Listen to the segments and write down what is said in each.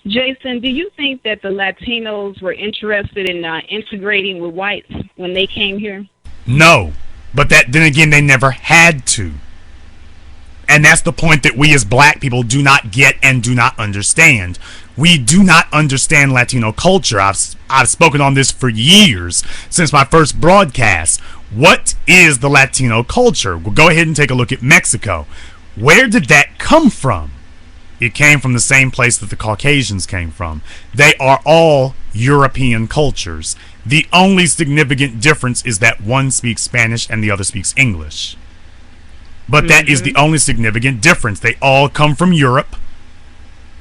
Jason, do you think that the Latinos were interested in integrating with whites when they came here? No, but then again, they never had to. And that's the point that we as black people do not get and do not understand. We do not understand Latino culture. I've spoken on this for years, since my first broadcast. What is the Latino culture? Well, go ahead and take a look at Mexico. Where did that come from? It came from the same place that the Caucasians came from. They are all European cultures. The only significant difference is that one speaks Spanish and the other speaks English. But that is the only significant difference. They all come from Europe.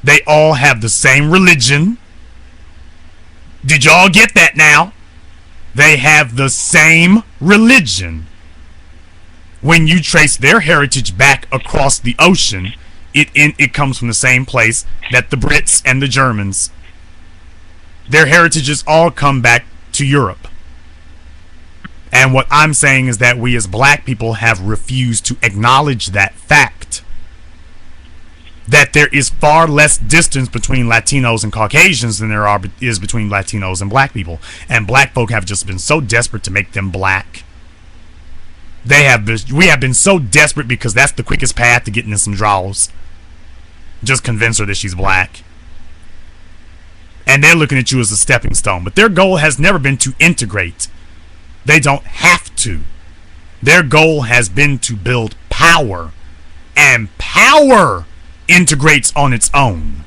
They all have the same religion. Did y'all get that now? They have the same religion. When you trace their heritage back across the ocean, it comes from the same place that the Brits and the Germans. Their heritages all come back to Europe. And what I'm saying is that we as black people have refused to acknowledge that fact. That there is far less distance between Latinos and Caucasians than there is between Latinos and black people. And black folk have just been so desperate to make them black. We have been so desperate because that's the quickest path to getting in some draws. Just convince her that she's black. And they're looking at you as a stepping stone. But their goal has never been to integrate. They don't have to. Their goal has been to build power. And power integrates on its own.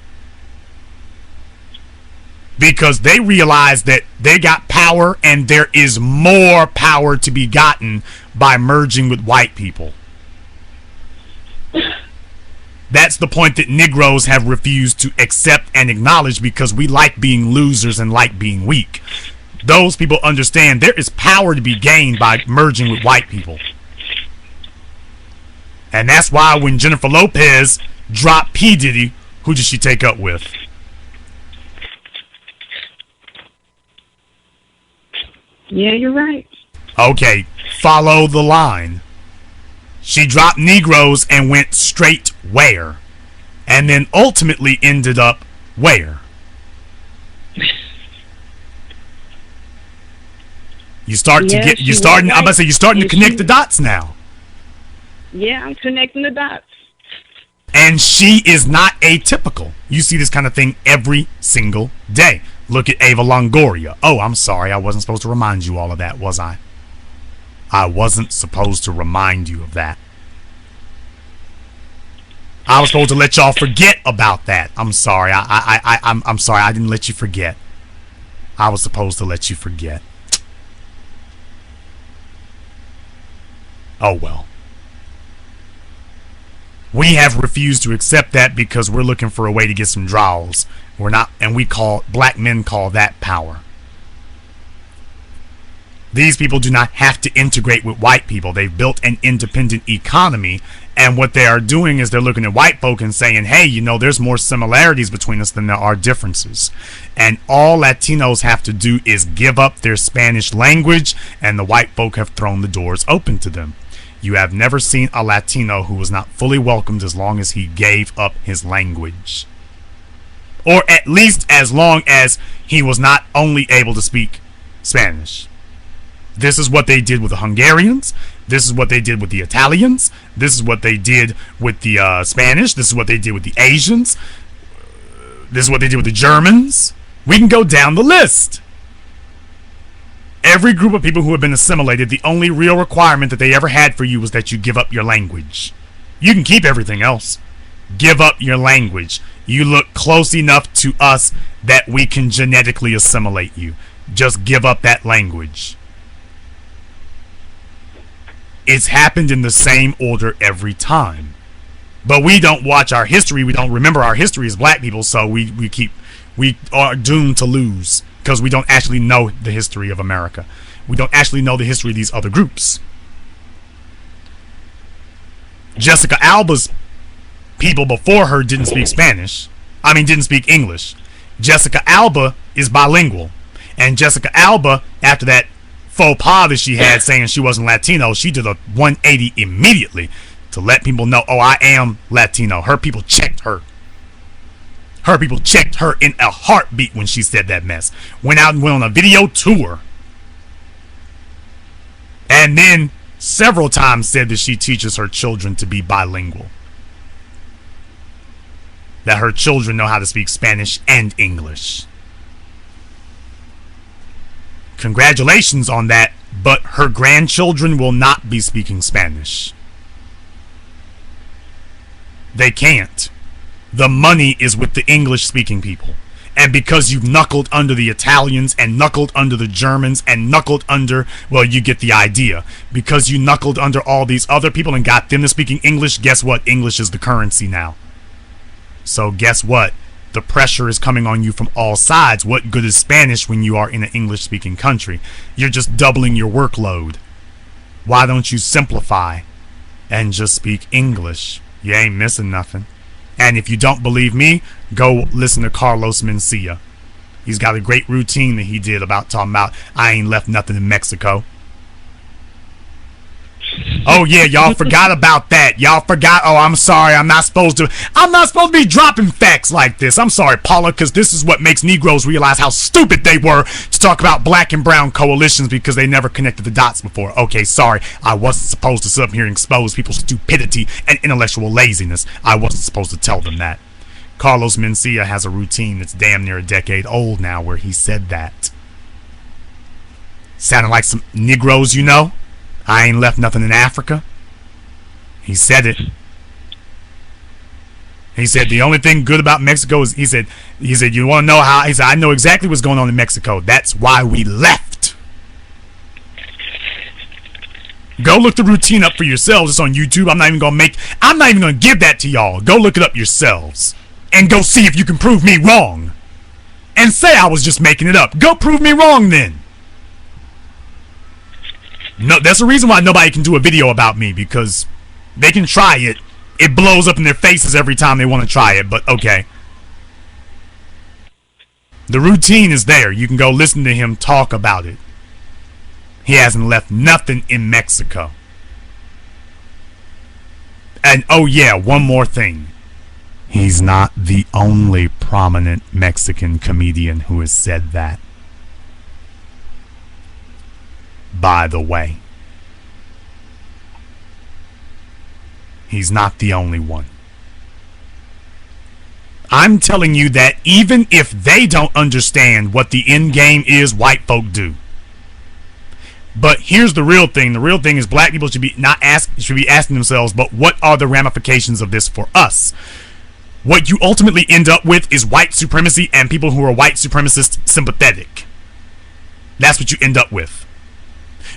Because they realize that they got power and there is more power to be gotten by merging with white people. That's the point that Negroes have refused to accept and acknowledge because we like being losers and like being weak. Those people understand there is power to be gained by merging with white people. And that's why when Jennifer Lopez dropped P. Diddy, who did she take up with? Yeah, you're right. Okay, follow the line. She dropped Negroes and went straight where? And then ultimately ended up where? You're starting to connect the dots now. Yeah, I'm connecting the dots. And she is not atypical. You see this kind of thing every single day. Look at Ava Longoria. Oh, I'm sorry. I wasn't supposed to remind you all of that, was I? I wasn't supposed to remind you of that. I was supposed to let y'all forget about that. I'm sorry. I'm sorry. I didn't let you forget. I was supposed to let you forget. Oh well. We have refused to accept that because we're looking for a way to get some draws. We're not, and black men call that power. These people do not have to integrate with white people. They've built an independent economy, and what they are doing is they're looking at white folk and saying, hey, there's more similarities between us than there are differences. And all Latinos have to do is give up their Spanish language, and the white folk have thrown the doors open to them. You have never seen a Latino who was not fully welcomed as long as he gave up his language. Or at least as long as he was not only able to speak Spanish. This is what they did with the Hungarians. This is what they did with the Italians. This is what they did with the Spanish. This is what they did with the Asians. This is what they did with the Germans. We can go down the list. Every group of people who have been assimilated, the only real requirement that they ever had for you was that you give up your language. You can keep everything else. Give up your language. You look close enough to us that we can genetically assimilate you. Just give up that language. It's happened in the same order every time. But we don't watch our history. We don't remember our history as black people, so we are doomed to lose. Because we don't actually know the history of America. We don't actually know the history of these other groups. Jessica Alba's people before her didn't speak didn't speak English. Jessica Alba is bilingual. And Jessica Alba, after that faux pas that she had saying she wasn't Latino, she did a 180 immediately to let people know, oh, I am Latino. Her people checked her. Her people checked her in a heartbeat when she said that mess. Went out and went on a video tour. And then several times said that she teaches her children to be bilingual. That her children know how to speak Spanish and English. Congratulations on that, but her grandchildren will not be speaking Spanish. They can't. The money is with the English-speaking people. And because you've knuckled under the Italians and knuckled under the Germans and knuckled under, well, you get the idea. Because you knuckled under all these other people and got them to speaking English, guess what? English is the currency now. So guess what? The pressure is coming on you from all sides. What good is Spanish when you are in an English-speaking country? You're just doubling your workload. Why don't you simplify and just speak English? You ain't missing nothing. And if you don't believe me, go listen to Carlos Mencia. He's got a great routine that he did about talking about, I ain't left nothing in Mexico. Oh yeah, y'all forgot about that. Y'all forgot. Oh, I'm sorry. I'm not supposed to be dropping facts like this. I'm sorry, Paula, because this is what makes Negroes realize how stupid they were to talk about black and brown coalitions because they never connected the dots before. Okay, sorry. I wasn't supposed to sit up here and expose people's stupidity and intellectual laziness. I wasn't supposed to tell them that. Carlos Mencia has a routine that's damn near a decade old now where he said that. Sounding like some Negroes, you know? I ain't left nothing in Africa. He said it. He said the only thing good about Mexico is, he said, you want to know how? He said, I know exactly what's going on in Mexico. That's why we left. Go look the routine up for yourselves. It's on YouTube. I'm not even gonna give that to y'all. Go look it up yourselves. And go see if you can prove me wrong. And say I was just making it up. Go prove me wrong then. No, that's the reason why nobody can do a video about me, because they can try it. It blows up in their faces every time they want to try it, but okay. The routine is there. You can go listen to him talk about it. He hasn't left nothing in Mexico. And oh yeah, one more thing. He's not the only prominent Mexican comedian who has said that. By the way, he's not the only one. I'm telling you that even if they don't understand what the end game is, white folk do. But here's the real thing. The real thing is black people should be asking themselves, but what are the ramifications of this for us? What you ultimately end up with is white supremacy and people who are white supremacist sympathetic. That's what you end up with.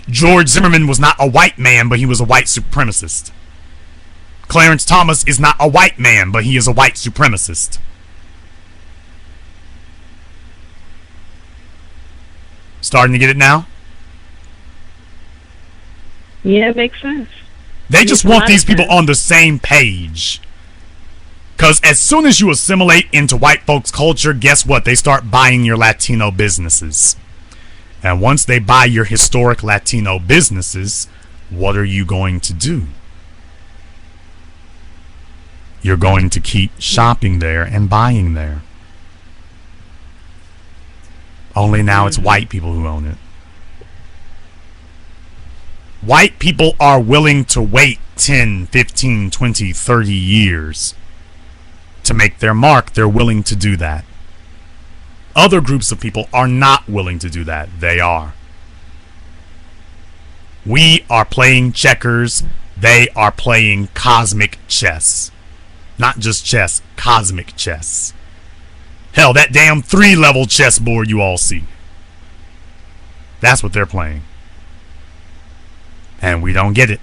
George Zimmerman was not a white man, but he was a white supremacist. Clarence Thomas is not a white man, but he is a white supremacist. Starting to get it now? Yeah, it makes sense. They just want these people on the same page. Because as soon as you assimilate into white folks' culture, guess what? They start buying your Latino businesses. And once they buy your historic Latino businesses, what are you going to do? You're going to keep shopping there and buying there. Only now it's white people who own it. White people are willing to wait 10, 15, 20, 30 years to make their mark. They're willing to do that. Other groups of people are not willing to do that. They are. We are playing checkers. They are playing cosmic chess. Not just chess, cosmic chess. Hell, that damn 3-level chessboard you all see. That's what they're playing. And we don't get it.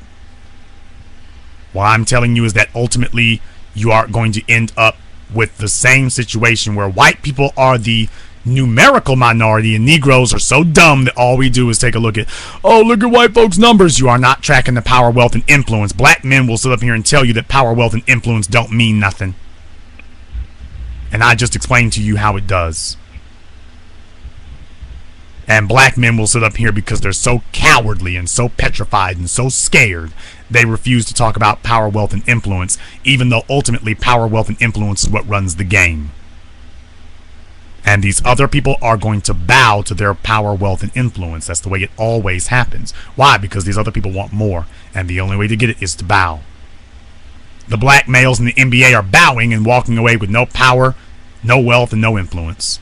What I'm telling you is that ultimately you are going to end up with the same situation where white people are the numerical minority and Negroes are so dumb that all we do is take a look at, oh, look at white folks' numbers. You are not tracking the power, wealth, and influence. Black men will sit up here and tell you that power, wealth, and influence don't mean nothing. And I just explained to you how it does. And black men will sit up here because they're so cowardly and so petrified and so scared, they refuse to talk about power, wealth, and influence, even though ultimately power, wealth, and influence is what runs the game. And these other people are going to bow to their power, wealth, and influence. That's the way it always happens. Why? Because these other people want more, and the only way to get it is to bow. The black males in the NBA are bowing and walking away with no power, no wealth, and no influence.